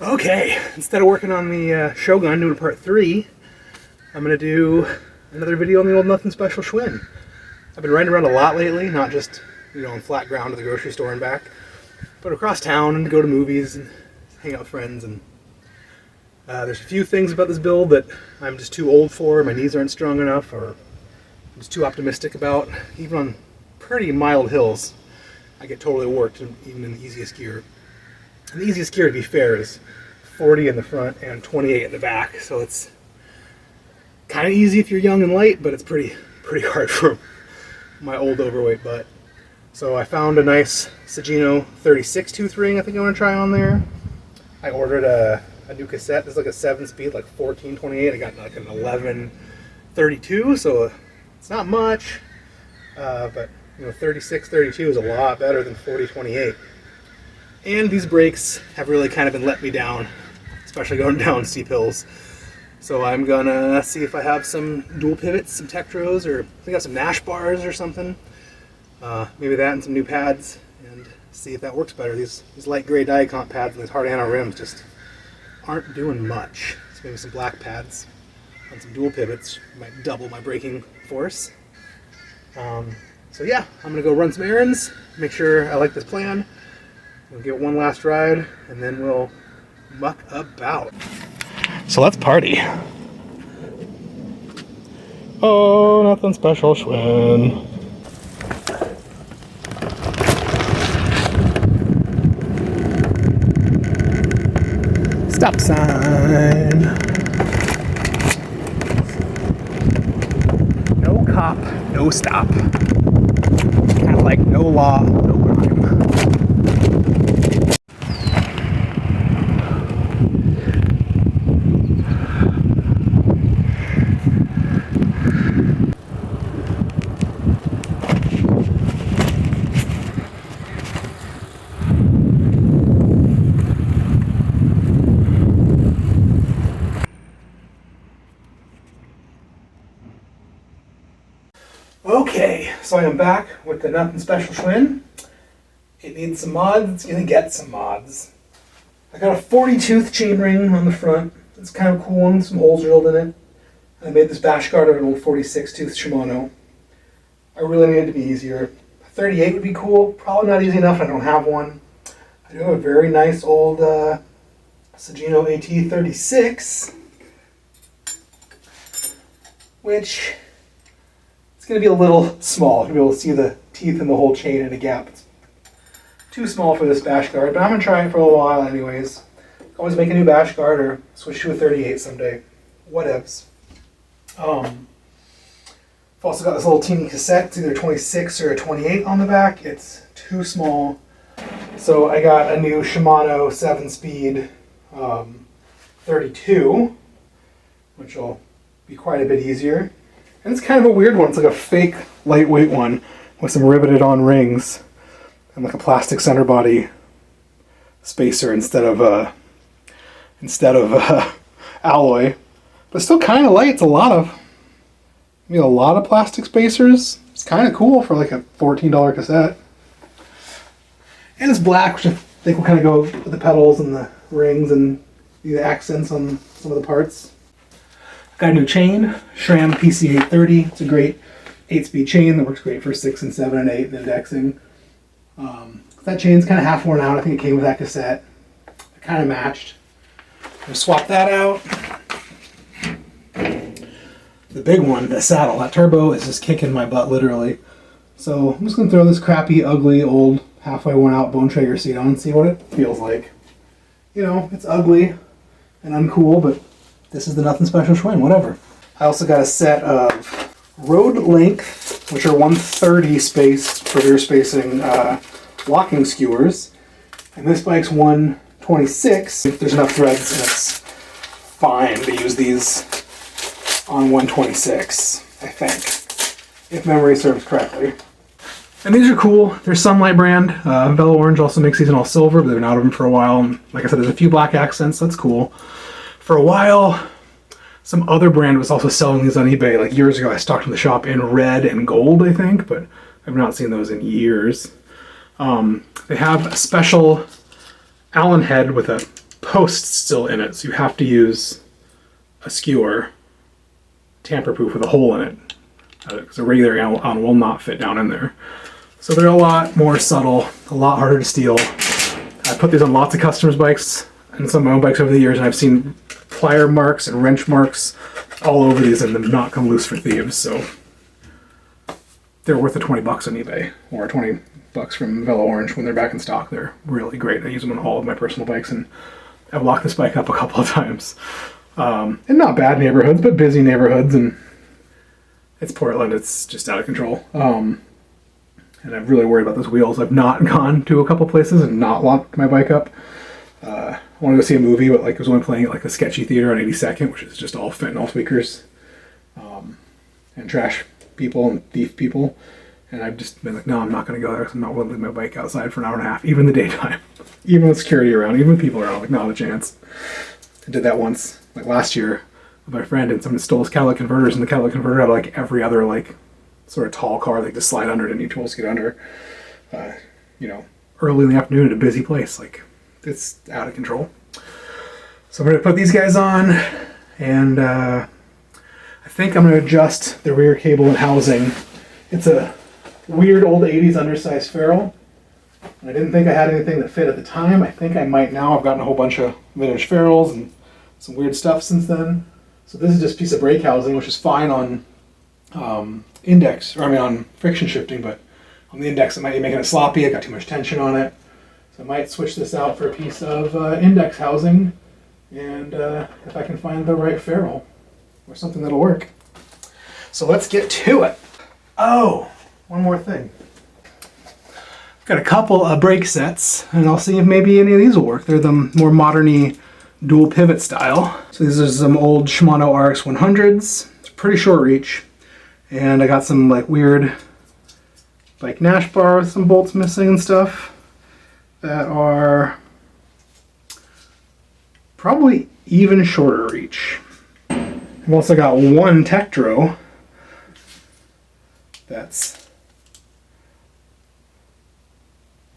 Okay, instead of working on the Shogun doing part 3, I'm going to do another video on the old Nothing Special Schwinn. I've been riding around a lot lately, not just, on flat ground to the grocery store and back, but across town and to go to movies and hang out with friends. And there's a few things about this build that I'm just too old for, my knees aren't strong enough, or I'm just too optimistic about. Even on pretty mild hills, I get totally worked, even in the easiest gear. And the easiest gear, to be fair, is 40 in the front and 28 in the back, so it's kind of easy if you're young and light, but it's pretty hard for my old overweight butt. So I found a nice Sagino 36 tooth ring I think I want to try on there. I ordered a new cassette. This is like a 7-speed, like 1428. I got like an 1132, so it's not much, but 36 32 is a lot better than 4028. And these brakes have really kind of been letting me down, especially going down steep hills. So I'm gonna see if I have some dual pivots, some Tektros, or I think I have some Nash bars or something. Maybe that and some new pads, and see if that works better. These light gray Diacomp pads and these hard anno rims just aren't doing much. So maybe some black pads on some dual pivots might double my braking force. So yeah, I'm gonna go run some errands, make sure I like this plan. We'll get one last ride, and then we'll muck about. So let's party. Oh, Nothing Special Schwinn. Stop sign. No cop, no stop. Kind of like no law, no crime. Okay, so I am back with the Nothing Special Schwinn. It needs some mods, it's gonna get some mods. I got a 40 tooth chainring on the front. It's kind of a cool one, some holes drilled in it. I made this bash guard of an old 46 tooth Shimano. I really need it to be easier. 38 would be cool, probably not easy enough, I don't have one. I do have a very nice old Sagino AT36, which it's going to be a little small to be able to see the teeth and the whole chain in a gap. It's too small for this bash guard, but I'm going to try it for a little while anyways. Always make a new bash guard or switch to a 38 someday. Whatevs. I've also got this little teeny cassette. It's either a 26 or a 28 on the back. It's too small. So I got a new Shimano 7-speed 32, which will be quite a bit easier. And it's kind of a weird one. It's like a fake lightweight one with some riveted on rings and like a plastic center body spacer instead of alloy. But it's still kind of light. It's a lot of plastic spacers. It's kind of cool for like a $14 cassette. And it's black, which I think will kind of go with the pedals and the rings and the accents on some of the parts. Got a new chain, SRAM PC830. It's a great 8-speed chain that works great for 6 and 7 and 8 and indexing. That chain's kind of half worn out. I think it came with that cassette. It kind of matched. I'm going to swap that out. The big one, the saddle, that turbo is just kicking my butt literally. So I'm just going to throw this crappy, ugly, old, halfway worn out Bone Traeger seat on and see what it feels like. It's ugly and uncool, but this is the Nothing Special Schwinn, whatever. I also got a set of road length, which are 130 space for rear spacing locking skewers. And this bike's 126. If there's enough threads, and it's fine to use these on 126, I think, if memory serves correctly. And these are cool. They're Sunlight brand. Velo Orange also makes these in all silver, but they've been out of them for a while. And like I said, there's a few black accents. That's cool. For a while, some other brand was also selling these on eBay. Like years ago, I stocked in the shop in red and gold, I think, but I've not seen those in years. They have a special Allen head with a posts still in it, so you have to use a skewer, tamper-proof, with a hole in it, because a regular on will not fit down in there. So they're a lot more subtle, a lot harder to steal. I put these on lots of customers' bikes and some of my own bikes over the years, and I've seen plier marks and wrench marks all over these and them not come loose for thieves. So they're worth the $20 on eBay, or $20 from Velo Orange when they're back in stock. They're really great. I use them on all of my personal bikes, and I've locked this bike up a couple of times. In not bad neighborhoods, but busy neighborhoods, and it's Portland. It's just out of control. And I'm really worried about those wheels. I've not gone to a couple places and not locked my bike up. I wanted to go see a movie, but like I was only playing at like a sketchy theater on 82nd, which is just all fentanyl tweakers, and trash people and thief people. And I've just been like, no, I'm not going to go there because I'm not willing to leave my bike outside for an hour and a half, even in the daytime, even with security around, even with people around. Like, not a chance. I did that once, like last year, with my friend, and someone stole his catalytic converters, and the catalytic converter had like every other like sort of tall car, like to slide under it and need tools to get under. You know, early in the afternoon at a busy place, like it's out of control. So I'm going to put these guys on, and I think I'm going to adjust the rear cable and housing. It's a weird old 80s undersized ferrule. And I didn't think I had anything that fit at the time. I think I might now. I've gotten a whole bunch of vintage ferrules and some weird stuff since then. So this is just a piece of brake housing, which is fine on on friction shifting, but on the index it might be making it sloppy. I got too much tension on it. So I might switch this out for a piece of index housing, and if I can find the right ferrule or something that'll work. So let's get to it. Oh, one more thing. I've got a couple of brake sets, and I'll see if maybe any of these will work. They're the more modern-y dual pivot style. So these are some old Shimano RX 100s. It's pretty short reach. And I got some like weird like Nash bar with some bolts missing and stuff that are probably even shorter reach. I've also got one Tektro that's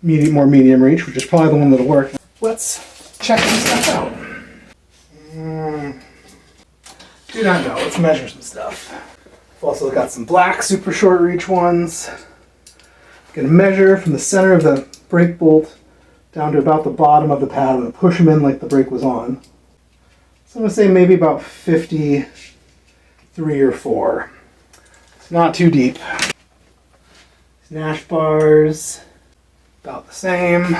more medium reach, which is probably the one that'll work. Let's check some stuff out. Do not know. Let's measure some stuff. I've also got some black super short reach ones. Gonna measure from the center of the brake bolt down to about the bottom of the pad. I'm gonna push them in like the brake was on. So I'm gonna say maybe about 53 or 4. It's not too deep. These Nash bars, about the same.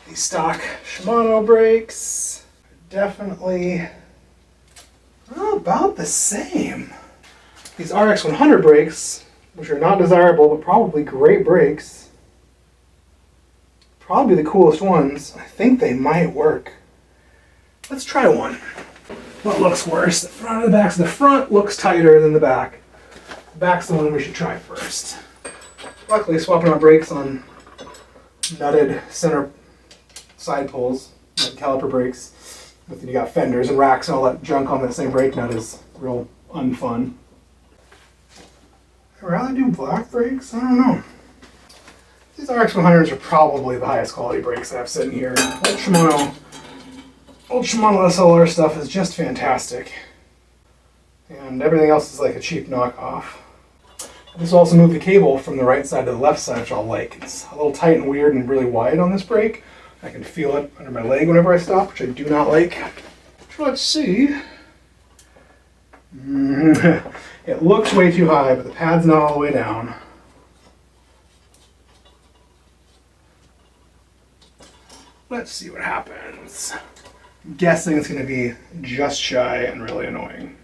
These stock Shimano brakes, definitely about the same. These RX 100 brakes, which are not desirable but probably great brakes, probably the coolest ones. I think they might work. Let's try one. What looks worse, the front or the back? So the front looks tighter than the back. The back's the one we should try first. Luckily, swapping out brakes on nutted center side pulls, like caliper brakes, but then you got fenders and racks and all that junk on that same brake nut is real unfun. I'd rather do black brakes? I don't know. These RX 100s are probably the highest quality brakes I have sitting here. Old Shimano SLR stuff is just fantastic. And everything else is like a cheap knockoff. This will also move the cable from the right side to the left side, which I'll like. It's a little tight and weird and really wide on this brake. I can feel it under my leg whenever I stop, which I do not like. So let's see. It looks way too high, but the pad's not all the way down. Let's see what happens. I'm guessing it's going to be just shy and really annoying.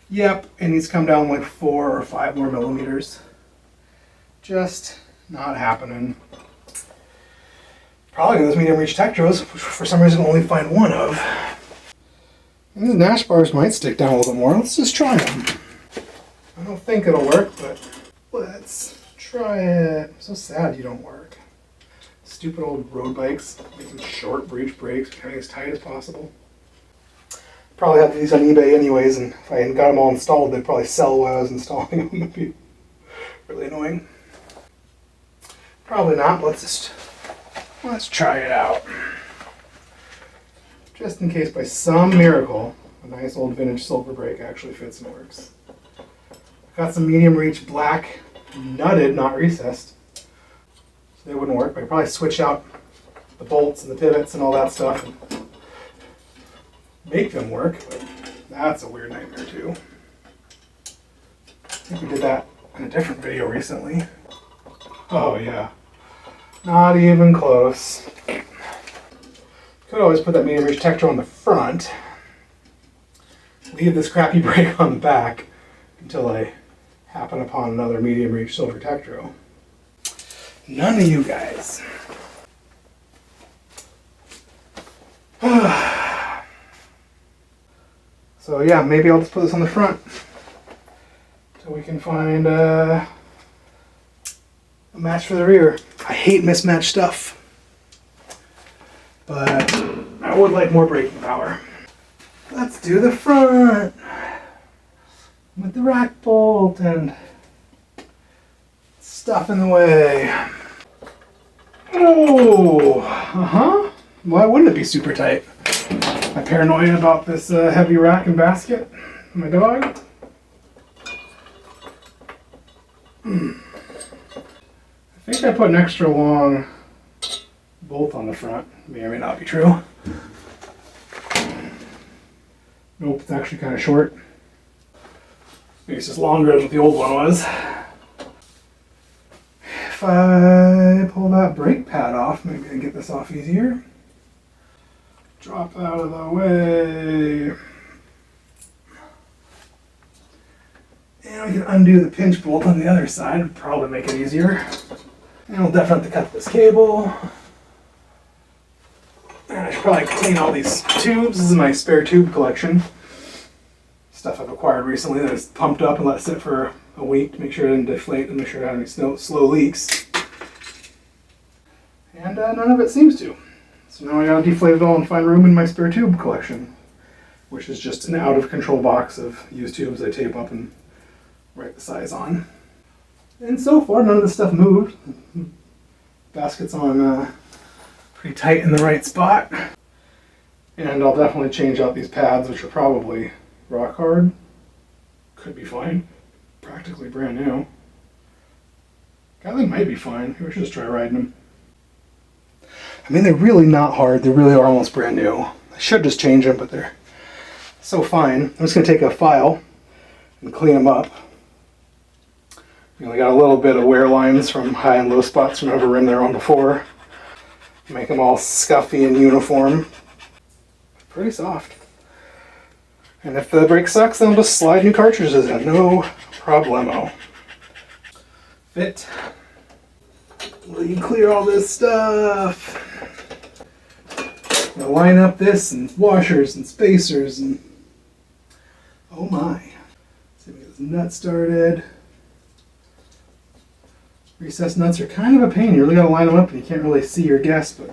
Yep, it needs to come down like 4 or 5 more millimeters. Just not happening. Probably those medium reach Tektros, which for some reason I only find one of. And these Nash bars might stick down a little bit more. Let's just try them. I don't think it'll work, but let's try it. I'm so sad you don't work. Stupid old road bikes, making short breech brakes, becoming as tight as possible. Probably have these on eBay anyways, and if I hadn't got them all installed, they'd probably sell while I was installing them. It'd be really annoying. Probably not, but let's Let's try it out. Just in case by some miracle, a nice old vintage silver brake actually fits and works. Got some medium reach black, nutted, not recessed. So they wouldn't work, but I could probably switch out the bolts and the pivots and all that stuff and make them work, but that's a weird nightmare too. I think we did that in a different video recently. Oh yeah, not even close. Could always put that medium reach Tektro on the front, leave this crappy brake on the back until I happen upon another medium reach silver Tektro. None of you guys. So yeah, maybe I'll just put this on the front so we can find a match for the rear. I hate mismatched stuff, but I would like more braking power. Let's do the front with the rack bolt and stuff in the way. Oh, why wouldn't it be super tight? My paranoia about this heavy rack and basket, my dog. I think I put an extra long bolt on the front. May or may not be true. Nope, it's actually kind of short. Maybe it's just longer than what the old one was. If I pull that brake pad off, maybe I can get this off easier. Drop out of the way. And we can undo the pinch bolt on the other side. Would probably make it easier. And we'll definitely have to cut this cable. And I should probably clean all these tubes. This is my spare tube collection. Stuff I've acquired recently that is pumped up and let sit for a week to make sure it didn't deflate and make sure it had any slow leaks. And none of it seems to. So now I gotta deflate it all and find room in my spare tube collection, which is just an out of control box of used tubes I tape up and write the size on. And so far, none of this stuff moved. Basket's on pretty tight in the right spot. And I'll definitely change out these pads, which are probably rock hard. Could be fine. Practically brand new. God, they might be fine. We should just try riding them. I mean, they're really not hard. They really are almost brand new. I should just change them, but they're so fine. I'm just going to take a file and clean them up. You know, I got a little bit of wear lines from high and low spots from whatever rim they're on before. Make them all scuffy and uniform. Pretty soft. And if the brake sucks, then I'll just slide new cartridges in. No problemo. Fit. We can clear all this stuff. Gonna line up this and washers and spacers and oh my. See if we get this nut started. Recessed nuts are kind of a pain. You really gotta line them up and you can't really see or guess, but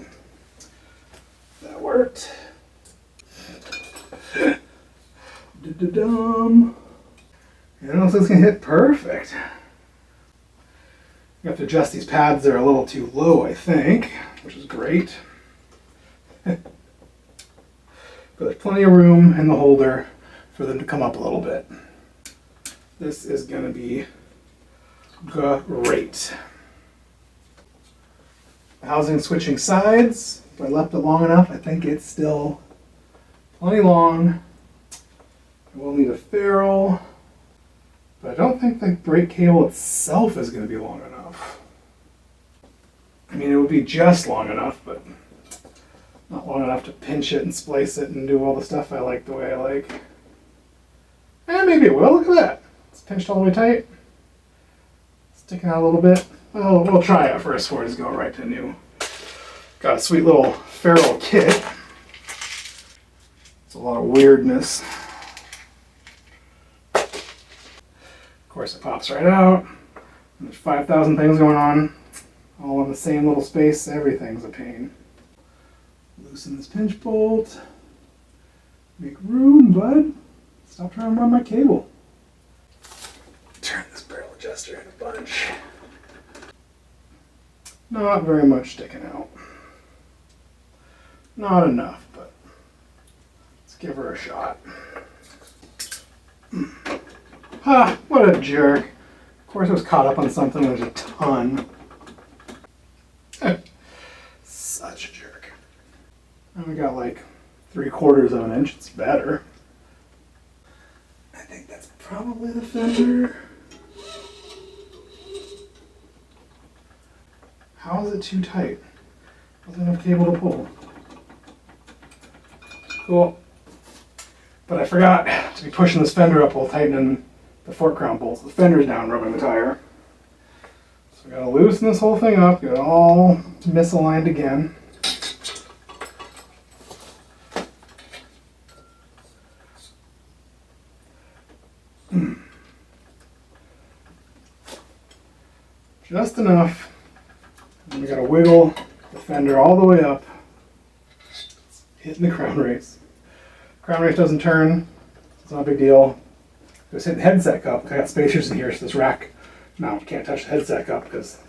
that worked. Da-da-dum. And it looks like it's gonna hit perfect. You have to adjust these pads. They're a little too low, I think, which is great. But there's plenty of room in the holder for them to come up a little bit. This is going to be great. The housing switching sides. If I left it long enough, I think it's still plenty long. We'll need a ferrule. But I don't think the brake cable itself is going to be long enough. I mean, it would be just long enough, but not long enough to pinch it and splice it and do all the stuff I like the way I like. And maybe it will. Look at that. It's pinched all the way tight. Sticking out a little bit. Well, we'll try it first before I just go right to new. Got a sweet little ferrule kit. It's a lot of weirdness. Of course, it pops right out. And there's 5,000 things going on, all in the same little space. Everything's a pain. Loosen this pinch bolt. Make room, bud. Stop trying to run my cable. Turn this barrel adjuster in a bunch. Not very much sticking out. Not enough, but let's give her a shot. Ha! What a jerk. Of course I was caught up on something. There's a ton. Such a jerk. And we got like 3/4 of an inch. It's better. I think that's probably the fender. How is it too tight? Wasn't enough cable to pull. Cool. But I forgot to be pushing this fender up while tightening the fork crown bolts. The fender's down rubbing the tire. So we gotta loosen this whole thing up, get it all misaligned again. Just enough. And we gotta wiggle the fender all the way up, hitting the crown race. Crown race doesn't turn, it's not a big deal. Just hit the headset cup. I got spacers in here, so this rack mount can't touch the headset cup because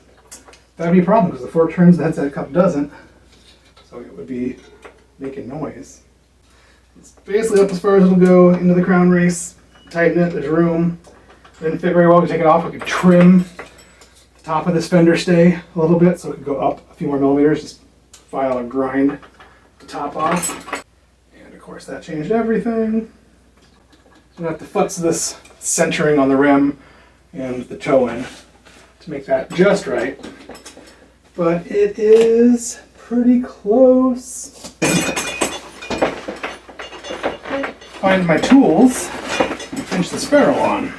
that would be a problem because the fork turns, the headset cup doesn't. So it would be making noise. It's basically up as far as it'll go into the crown race. Tighten it, there's room. Didn't fit very well to take it off. We could trim the top of this fender stay a little bit so it could go up a few more millimeters. Just file or grind the top off. And of course that changed everything. So we have to futz this centering on the rim and the toe in to make that just right. But it is pretty close. Find my tools and finish this ferrule on.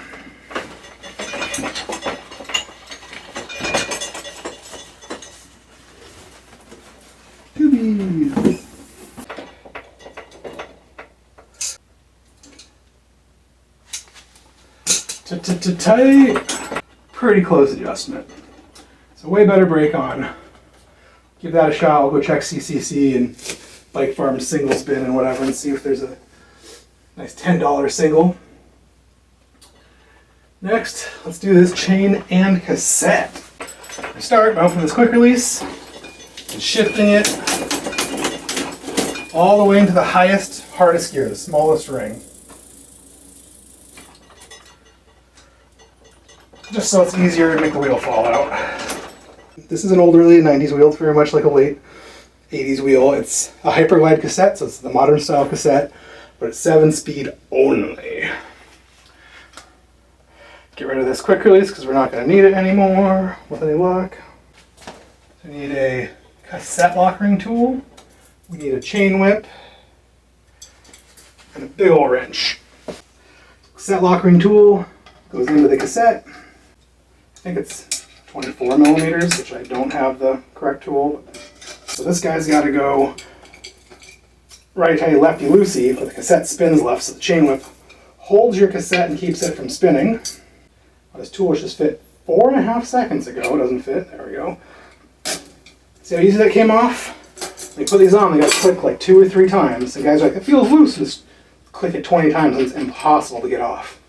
Toobies. Tight. Pretty close adjustment. So way better brake on. Give that a shot. I'll go check CCC and Bike Farm single spin and whatever and see if there's a nice $10 single. Next, let's do this chain and cassette. I start by opening this quick release and shifting it all the way into the highest, hardest gear, the smallest ring. Just so it's easier to make the wheel fall out. This is an old early 90s wheel. It's very much like a late 80s wheel. It's a Hyperglide cassette, so it's the modern style cassette, but it's 7-speed only. Get rid of this quick release because we're not going to need it anymore with any luck. So we need a cassette lock ring tool. We need a chain whip and a big old wrench. Cassette lock ring tool goes into the cassette. I think it's 24 millimeters, which I don't have the correct tool. So this guy's got to go righty-tighty, lefty-loosey, but the cassette spins left, so the chain whip holds your cassette and keeps it from spinning. Well, this tool was just fit 4.5 seconds ago. It doesn't fit. There we go. See how easy that came off? When you put these on, they got to click like 2 or 3 times. The guy's like, it feels loose. Just click it 20 times and it's impossible to get off.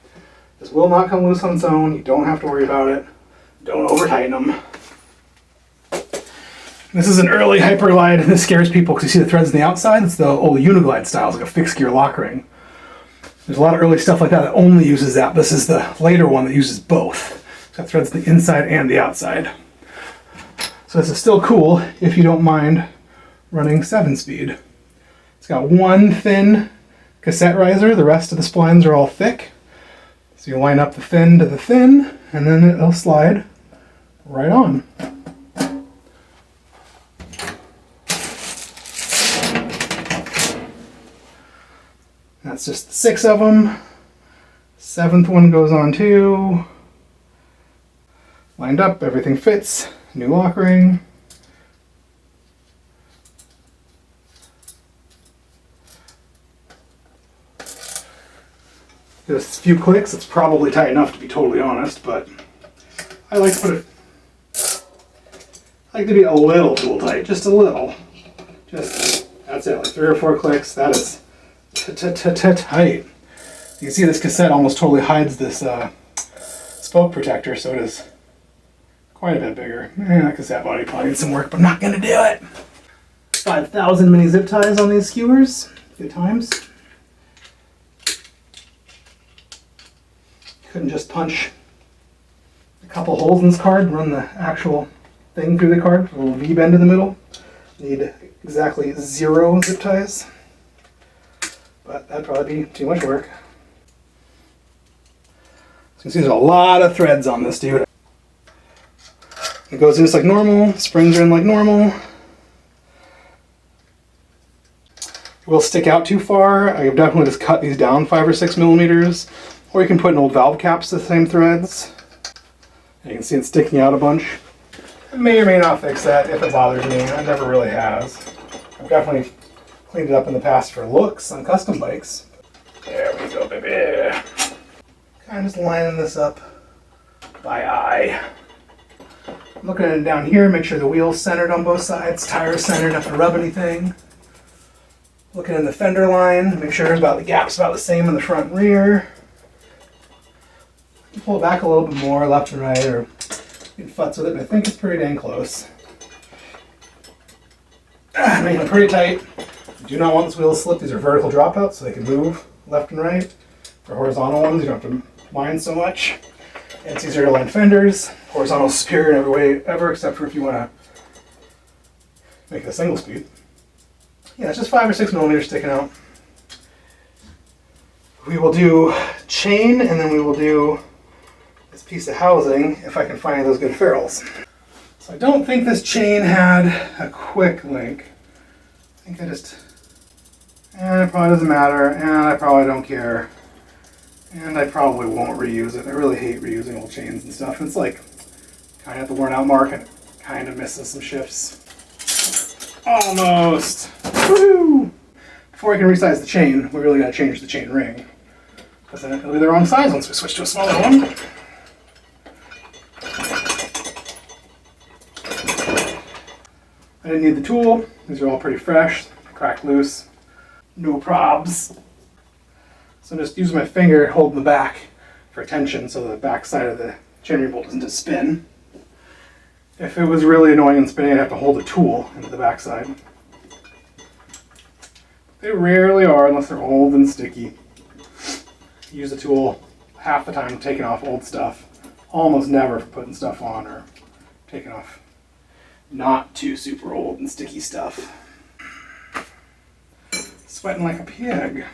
This will not come loose on its own. You don't have to worry about it. Don't over tighten them. This is an early Hyperglide. This scares people because you see the threads on the outside. It's the old Uniglide style. It's like a fixed gear lock ring. There's a lot of early stuff like that that only uses that. This is the later one that uses both. It's got threads on the inside and the outside. So this is still cool if you don't mind running 7-speed. It's got one thin cassette riser. The rest of the splines are all thick. So you line up the thin to the thin, and then it'll slide right on. That's just 6 of them. 7th one goes on too. Lined up, everything fits. New lock ring. Just a few clicks. It's probably tight enough to be totally honest, but I like to put it. I like to be a little tool tight, just a little. Just that's it, like 3 or 4 clicks. That is tight. You can see this cassette almost totally hides this spoke protector, so it is quite a bit bigger. That cassette body probably needs some work, but I'm not gonna do it. But 5,000 mini zip ties on these skewers. Good times. Couldn't just punch a couple holes in this card and run the actual thing through the card. A little V-bend in the middle. Need exactly 0 zip ties. But that'd probably be too much work. So you can see there's a lot of threads on this dude. It goes in just like normal. Springs are in like normal. It will stick out too far. I have definitely just cut these down 5 or 6 millimeters. Or you can put in old valve caps the same threads. And you can see it sticking out a bunch. It may or may not fix that if it bothers me. It never really has. I've definitely cleaned it up in the past for looks on custom bikes. There we go, baby. Kind of just lining this up by eye. I'm looking at it down here, make sure the wheel's centered on both sides, tires centered, not to rub anything. Looking in the fender line, make sure the gap's about the same in the front and rear. Pull it back a little bit more, left and right, or you can futz with it, but I think it's pretty dang close. Making it pretty tight. Do not want this wheel to slip. These are vertical dropouts, so they can move left and right. For horizontal ones, you don't have to mind so much. And it's easier to line fenders. Horizontal is superior in every way ever, except for if you want to make it a single speed. Yeah, it's just 5 or 6 millimeters sticking out. We will do chain, and then we will do this piece of housing if I can find those good ferrules. So I don't think this chain had a quick link. I think I just, it probably doesn't matter, and I probably don't care. And I probably won't reuse it. I really hate reusing old chains and stuff. It's like kind of at the worn out mark and it kind of misses some shifts. Almost. Woohoo! Before I can resize the chain, we really got to change the chain ring. Because then it'll be the wrong size once we switch to a smaller one. I didn't need the tool. These are all pretty fresh, cracked loose, no probs. So I'm just using my finger holding the back for tension so the back side of the chainring bolt doesn't just spin. If it was really annoying and spinning, I'd have to hold a tool into the back side. They rarely are unless they're old and sticky. Use a tool half the time taking off old stuff. Almost never for putting stuff on or taking off not too super old and sticky stuff. Sweating like a pig.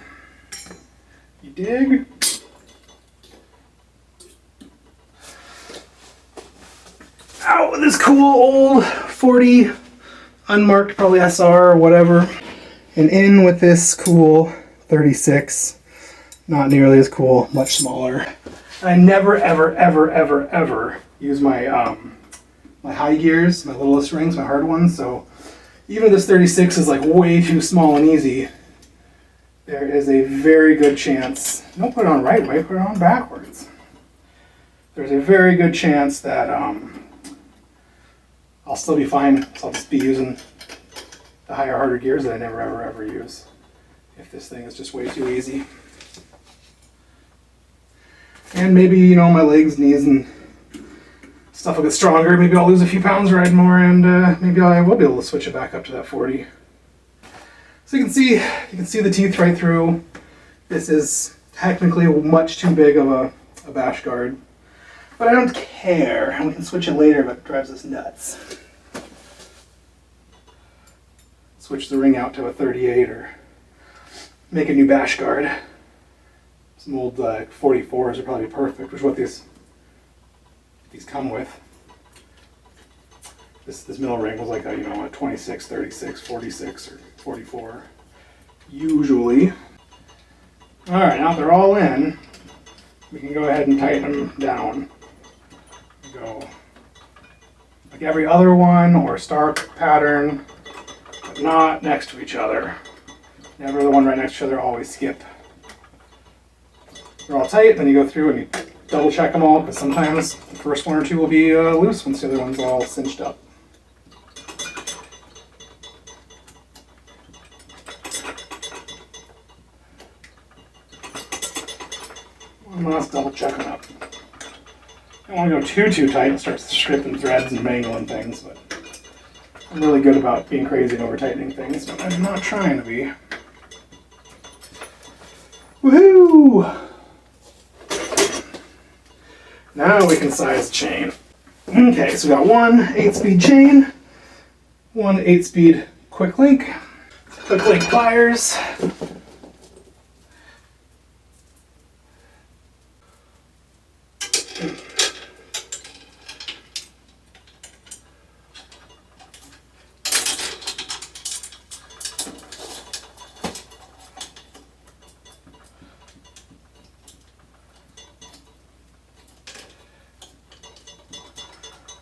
You dig? Out with this cool old 40 unmarked, probably SR or whatever, and in with this cool 36. Not nearly as cool, much smaller. I never, ever, ever, ever, ever use my my high gears, my littlest rings, my hard ones. So even if this 36 is like way too small and easy, there is a very good chance. Don't put it on right way, put it on backwards. There's a very good chance that I'll still be fine. So I'll just be using the higher, harder gears that I never, ever, ever use. If this thing is just way too easy. And maybe, you know, my legs, knees, and stuff will get stronger. Maybe I'll lose a few pounds riding more, and maybe I will be able to switch it back up to that 40. So you can see the teeth right through. This is technically much too big of a bash guard, but I don't care. We can switch it later if it drives us nuts. Switch the ring out to a 38 or make a new bash guard. Some old 44s would probably be perfect, which is what these come with. This middle ring was like a 26, 36, 46, or 44, usually. All right, now they're all in, we can go ahead and tighten them down. Go like every other one or star pattern, but not next to each other. Never the one right next to each other, always skip. They're all tight, then you go through and you double check them all, because sometimes the first one or two will be loose once the other one's all cinched up. One last double check them up. I don't want to go too tight, it starts stripping threads and mangling things, but I'm really good about being crazy and over tightening things, but I'm not trying to be. Woohoo! Now we can size the chain. Okay, so we got one 8-speed chain, one 8-speed quick link, quick link pliers.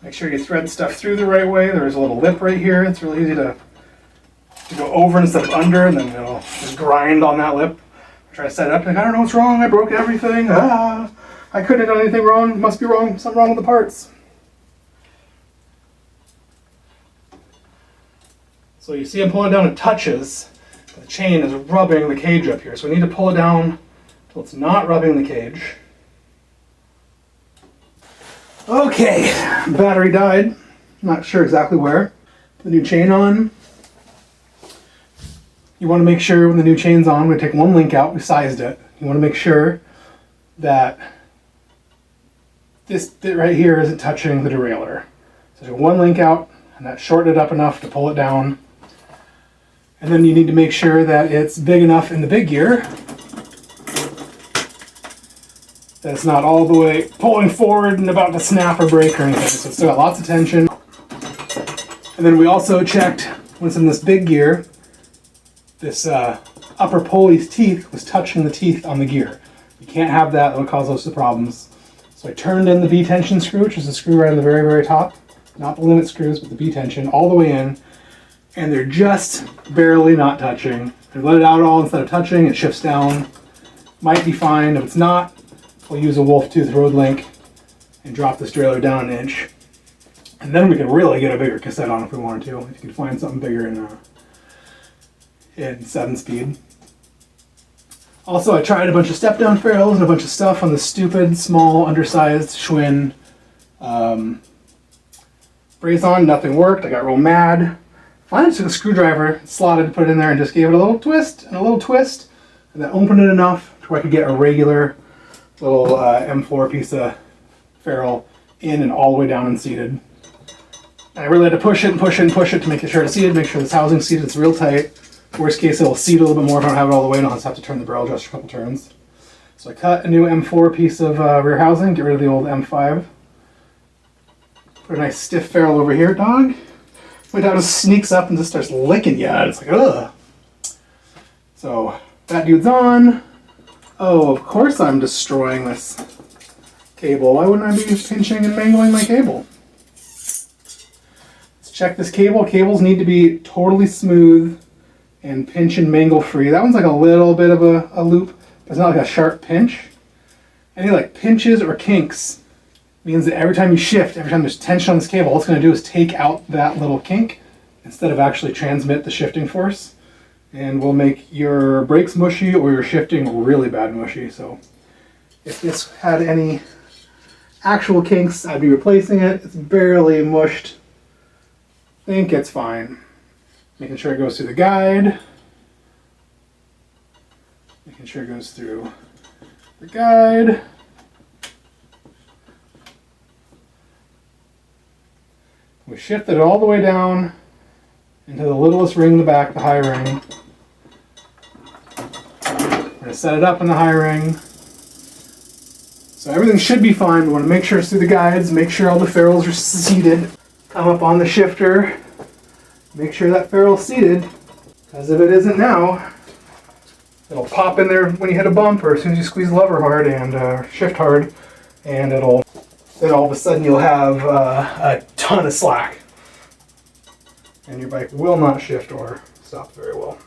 Make sure you thread stuff through the right way. There's a little lip right here. It's really easy to go over instead of under, and then it'll just grind on that lip. Try to set it up, and I don't know what's wrong. I broke everything. I couldn't have done anything wrong. Must be wrong. Something wrong with the parts. So you see I'm pulling it down, it touches. The chain is rubbing the cage up here. So we need to pull it down until it's not rubbing the cage. Okay, battery died. Not sure exactly where. Put the new chain on. You want to make sure when the new chain's on, we take one link out, we sized it. You want to make sure that this bit right here isn't touching the derailleur. So take one link out, and that shortened it up enough to pull it down. And then you need to make sure that it's big enough in the big gear that it's not all the way pulling forward and about to snap or break or anything. So it's still got lots of tension. And then we also checked when it's in this big gear, this upper pulley's teeth was touching the teeth on the gear. You can't have that, that'll cause lots of problems. So I turned in the B-tension screw, which is the screw right on the very, very top. Not the limit screws, but the B-tension, all the way in. And they're just barely not touching. I let it out all instead of touching, it shifts down. Might be fine. If it's not, we'll use a wolf tooth road link and drop this derailleur down an inch. And then we can really get a bigger cassette on if we wanted to. If you can find something bigger in 7-speed. Also, I tried a bunch of step-down ferrules and a bunch of stuff on the stupid, small, undersized Schwinn brace-on. Nothing worked. I got real mad. Finally took a screwdriver, slotted, put it in there, and just gave it a little twist and a little twist. And that opened it enough to where I could get a regular little M4 piece of ferrule in and all the way down and seated. And I really had to push it and push it and push it to make sure it's seated, make sure this housing's seated, it's real tight. Worst case, it'll seat a little bit more if I don't have it all the way, and I'll just have to turn the barrel adjuster a couple turns. So I cut a new M4 piece of rear housing, get rid of the old M5. Put a nice stiff ferrule over here, dog. My dog just sneaks up and just starts licking you, and it's like, ugh. So that dude's on. Oh, of course I'm destroying this cable. Why wouldn't I be pinching and mangling my cable? Let's check this cable. Cables need to be totally smooth and pinch and mangle free. That one's like a little bit of a loop, but it's not like a sharp pinch. Any like pinches or kinks means that every time you shift, every time there's tension on this cable, all it's going to do is take out that little kink instead of actually transmit the shifting force. And will make your brakes mushy or your shifting really bad mushy. So if this had any actual kinks, I'd be replacing it. It's barely mushed. I think it's fine. Making sure it goes through the guide. Making sure it goes through the guide. We shifted it all the way down into the littlest ring in the back, the high ring. We're going to set it up in the high ring. So everything should be fine. We want to make sure it's through the guides, make sure all the ferrules are seated. Come up on the shifter, make sure that ferrule's seated, because if it isn't now, it'll pop in there when you hit a bump or as soon as you squeeze the lever hard and shift hard, and then all of a sudden you'll have a ton of slack. And your bike will not shift or stop very well.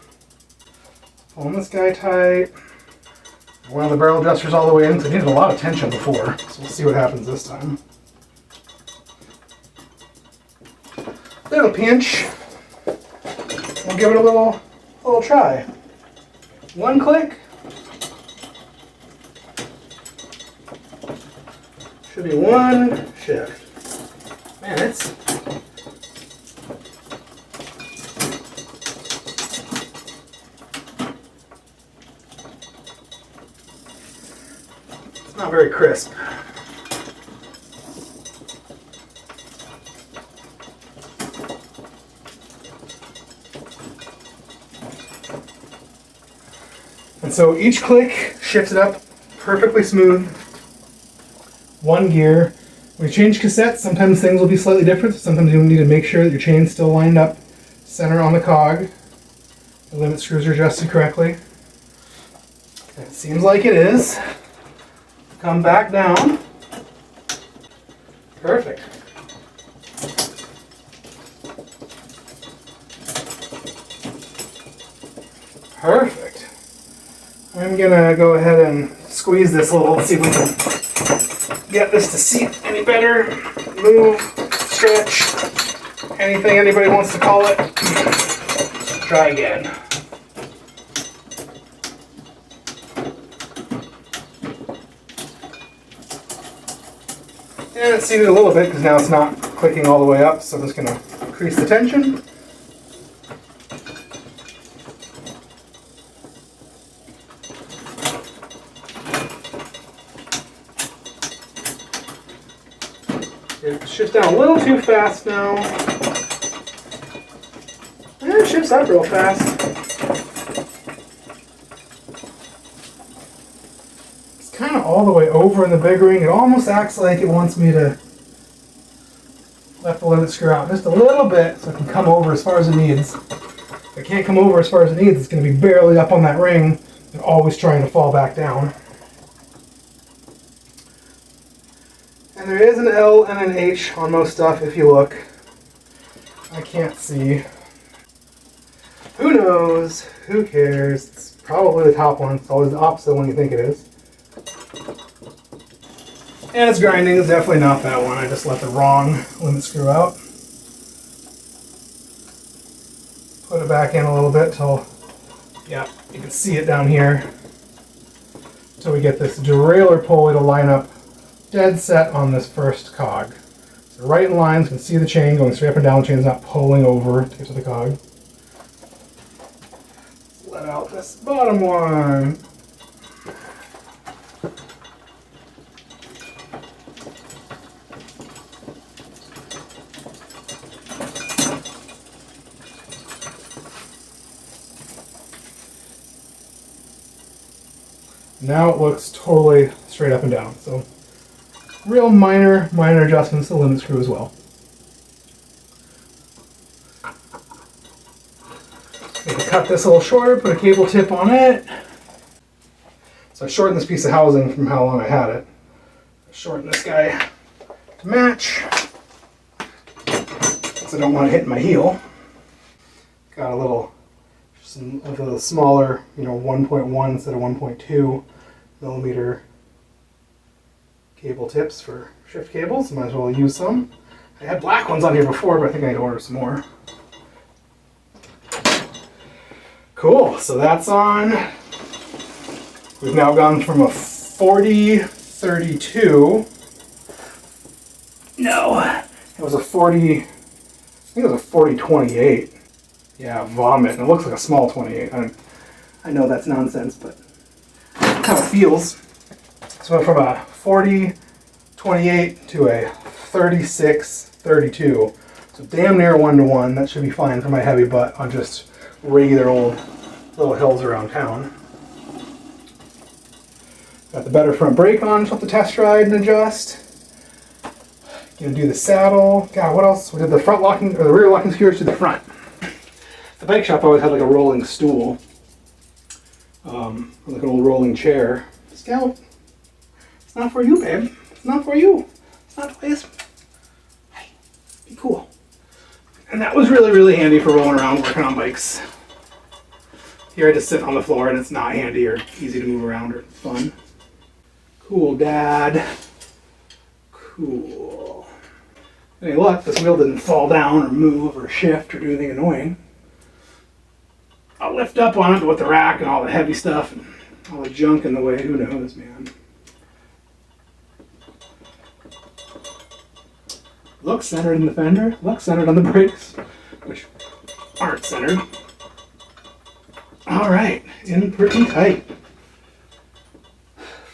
Pulling this guy tight. One of the barrel adjusters all the way in, because it needed a lot of tension before. So we'll see what happens this time. Little pinch. We'll give it a little try. One click. Should be one shift. Man, not very crisp. And so each click shifts it up perfectly smooth. One gear. When you change cassettes, sometimes things will be slightly different. Sometimes you need to make sure that your chain's still lined up center on the cog. The limit screws are adjusted correctly. It seems like it is. Come back down. Perfect. Perfect. I'm gonna go ahead and squeeze this a little, see if we can get this to seat any better. Move, stretch, anything anybody wants to call it. Try again. And it's seated a little bit because now it's not clicking all the way up, so I'm just going to increase the tension. It shifts down a little too fast now. And it shifts up real fast. It's kind of all the way over in the big ring. It almost acts like it wants me to let the limit screw out just a little bit so it can come over as far as it needs. If it can't come over as far as it needs, it's going to be barely up on that ring and always trying to fall back down. And there is an L and an H on most stuff if you look. I can't see. Who knows? Who cares? It's probably the top one. It's always the opposite when you think it is. And it's grinding. It's definitely not that one. I just let the wrong limit screw out. Put it back in a little bit till, yeah, you can see it down here. Until we get this derailleur pulley to line up dead set on this first cog. So right in line, so you can see the chain going straight up and down. The chain's not pulling over to get to the cog. Let out this bottom one. Now it looks totally straight up and down. So real minor adjustments to the limit screw as well. Maybe cut this a little shorter, put a cable tip on it. So I shortened this piece of housing from how long I had it. Shorten this guy to match, because I don't want to hit my heel. Got a little, some of the smaller, 1.1 instead of 1.2 millimeter cable tips for shift cables. Might as well use some. I had black ones on here before, but I think I need to order some more. Cool, so that's on. We've now gone from a 40-32. No, it was a 40, I think it was a 40-28. Yeah, vomit. And it looks like a small 28. I know that's nonsense, but that's how it feels. So from a 40-28 to a 36-32. So damn near 1-to-1. That should be fine for my heavy butt on just regular old little hills around town. Got the better front brake on, just have to test ride and adjust. Gonna do the saddle. God, what else? We did the front locking, or the rear locking skewers to the front. The bike shop always had like a rolling stool, like an old rolling chair. Scout, it's not for you, babe. It's not for you. It's not toys. Hey, be cool. And that was really, really handy for rolling around working on bikes. Here I just sit on the floor and it's not handy or easy to move around or fun. Cool, Dad. Cool. Any luck, this wheel didn't fall down or move or shift or do anything annoying. I'll lift up on it with the rack and all the heavy stuff and all the junk in the way. Who knows, man? Looks centered in the fender. Looks centered on the brakes, which aren't centered. All right, in pretty tight.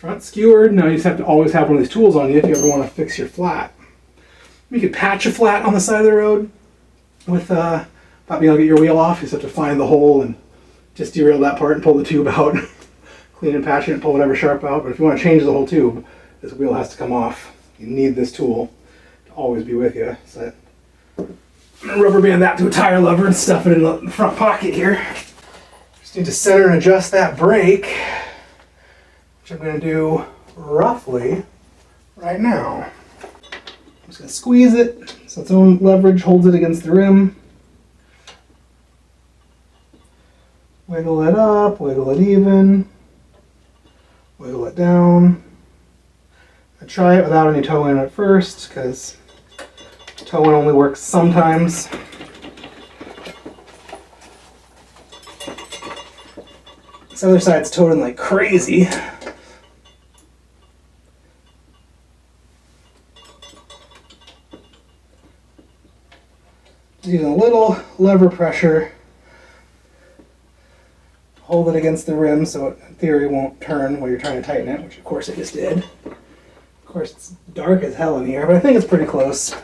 front skewered. Now you just have to always have one of these tools on you if you ever want to fix your flat. You could patch a flat on the side of the road with not being able to get your wheel off. You just have to find the hole and just derail that part and pull the tube out. Clean and patch it and pull whatever sharp out. But if you want to change the whole tube, this wheel has to come off. You need this tool to always be with you. So I'm going to rubber band that to a tire lever and stuff it in the front pocket here. Just need to center and adjust that brake, which I'm going to do roughly right now. I'm just going to squeeze it so its own leverage holds it against the rim. Wiggle it up, wiggle it even, wiggle it down. I try it without any toe in at first because toe in only works sometimes. This other side's towed in like crazy. Just using a little lever pressure. Hold it against the rim so it, in theory, won't turn while you're trying to tighten it, which of course it just did. Of course it's dark as hell in here, but I think it's pretty close.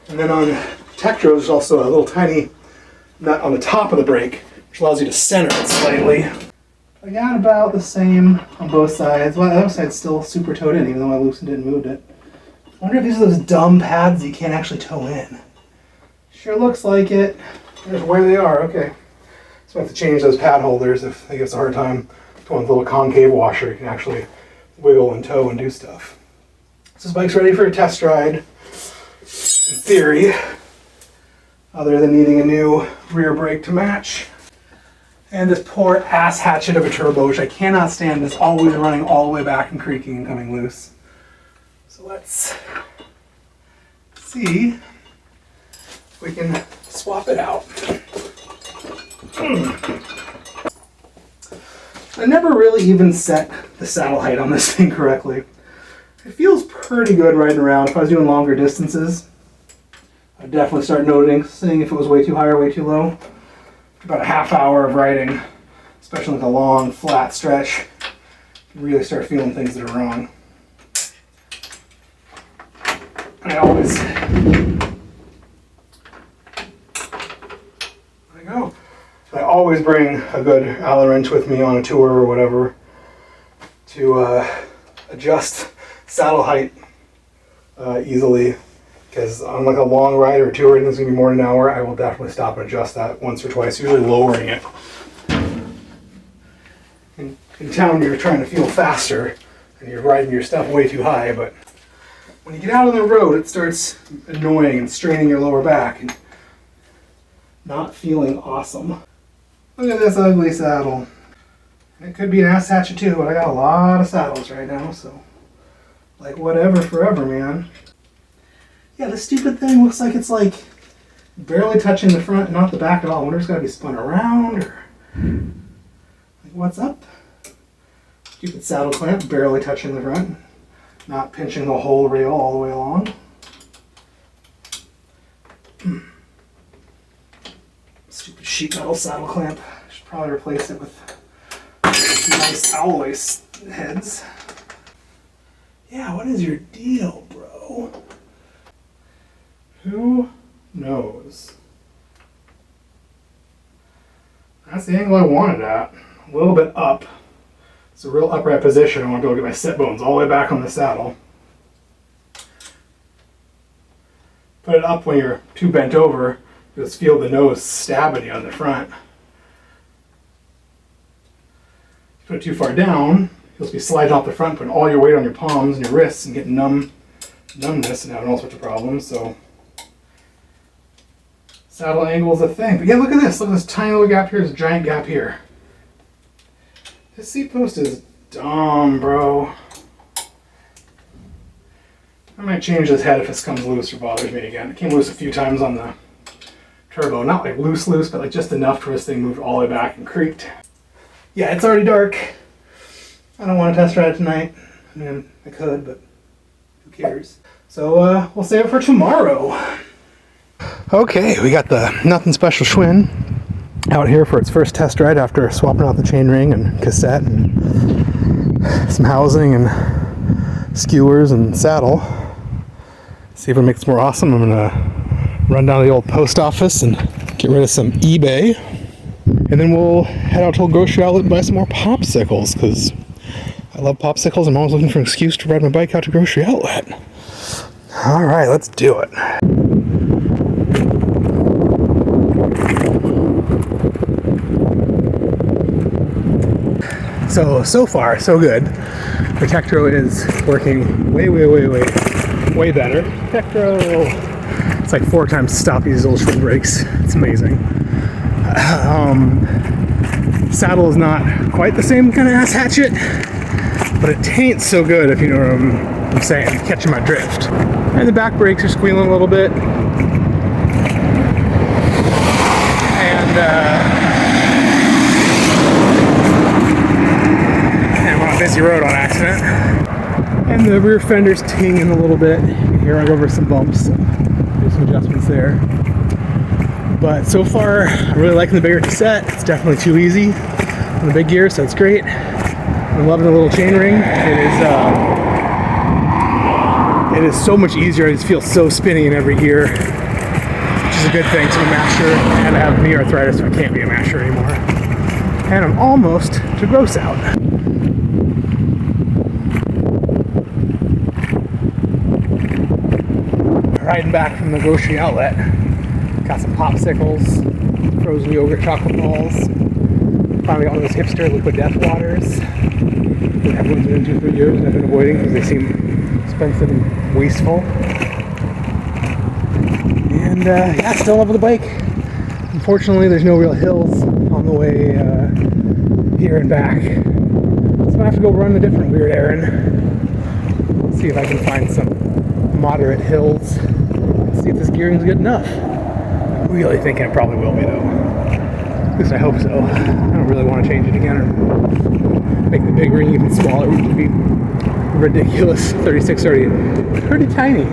And then on Tektros, there's also a little tiny nut on the top of the brake, which allows you to center it slightly. I got about the same on both sides. Well, the other side's still super towed in, even though I loosened it and moved it. I wonder if these are those dumb pads that you can't actually tow in. Sure looks like it. There's where they are, okay. So I have to change those pad holders if they give us a hard time. The one with a little concave washer, you can actually wiggle and tow and do stuff. So this bike's ready for a test ride. In theory, other than needing a new rear brake to match. And this poor ass hatchet of a turbo, which I cannot stand, is always running all the way back and creaking and coming loose. So let's see if we can swap it out. I never really even set the saddle height on this thing correctly. It feels pretty good riding around. If I was doing longer distances, I'd definitely start seeing if it was way too high or way too low. After about a half hour of riding, especially with a long, flat stretch, you really start feeling things that are wrong. I always bring a good Allen wrench with me on a tour or whatever to adjust saddle height easily. Because on like a long ride or a tour, and it's going to be more than an hour, I will definitely stop and adjust that once or twice, usually lowering it. In town, you're trying to feel faster, and you're riding your stuff way too high, but when you get out on the road, it starts annoying and straining your lower back, and not feeling awesome. Look at this ugly saddle. It could be an ass hatchet too, but I got a lot of saddles right now, so like whatever, forever, man. Yeah, this stupid thing looks like it's like barely touching the front and not the back at all. I wonder if it's got to be spun around or like what's up? Stupid saddle clamp barely touching the front, not pinching the whole rail all the way along. Stupid sheet metal saddle clamp. I should probably replace it with nice alloy heads. Yeah, what is your deal, bro? Who knows? That's the angle I wanted at. A little bit up. It's a real upright position. I want to be able to get my sit bones all the way back on the saddle. Put it up when you're too bent over. Just feel the nose stabbing you on the front. If you put it too far down, you'll just be sliding off the front, putting all your weight on your palms and your wrists and getting numbness and having all sorts of problems. So saddle angle is a thing. But yeah, look at this. Look at this tiny little gap here. There's a giant gap here. This seat post is dumb, bro. I might change this head if this comes loose or bothers me again. It came loose a few times on the turbo. Not like loose, but like just enough for this thing moved all the way back and creaked. Yeah, it's already dark. I don't want to test ride it tonight. I mean, I could, but who cares? So we'll save it for tomorrow. Okay, we got the Nothing Special Schwinn out here for its first test ride after swapping out the chainring and cassette and some housing and skewers and saddle. See if it makes it more awesome. I'm gonna run down to the old post office and get rid of some eBay. And then we'll head out to a grocery outlet and buy some more popsicles, because I love popsicles. I'm always looking for an excuse to ride my bike out to grocery outlet. All right, let's do it. So far, so good. The Tektro is working way better. Tektro, it's like 4 times stop these old Schwinn brakes. It's amazing. Saddle is not quite the same kind of ass hatchet, but it taints so good, if you know what I'm saying, catching my drift. And the back brakes are squealing a little bit. And we're on a busy road on accident. And the rear fender's tinging a little bit. Here I go over some bumps, so do some adjustments there. But so far, I'm really liking the bigger cassette. It's definitely too easy on the big gear, so it's great. I'm loving the little chainring. It is so much easier. I just feel so spinny in every gear, which is a good thing. So I'm a masher, and I have knee arthritis, so I can't be a masher anymore. And I'm almost to gross out. Riding back from the grocery outlet. Got some popsicles, frozen yogurt chocolate balls. Finally got one of those hipster liquid death waters that everyone's been into for years and I've been avoiding because they seem expensive and wasteful. And yeah, still in love with the bike. Unfortunately, there's no real hills on the way here and back. So I'm gonna have to go run a different weird errand. See if I can find some moderate hills. See if this gearing's good enough. I'm really thinking it probably will be, though. At least I hope so. I don't really want to change it again or make the big ring even smaller, which would be ridiculous. 36 already pretty tiny.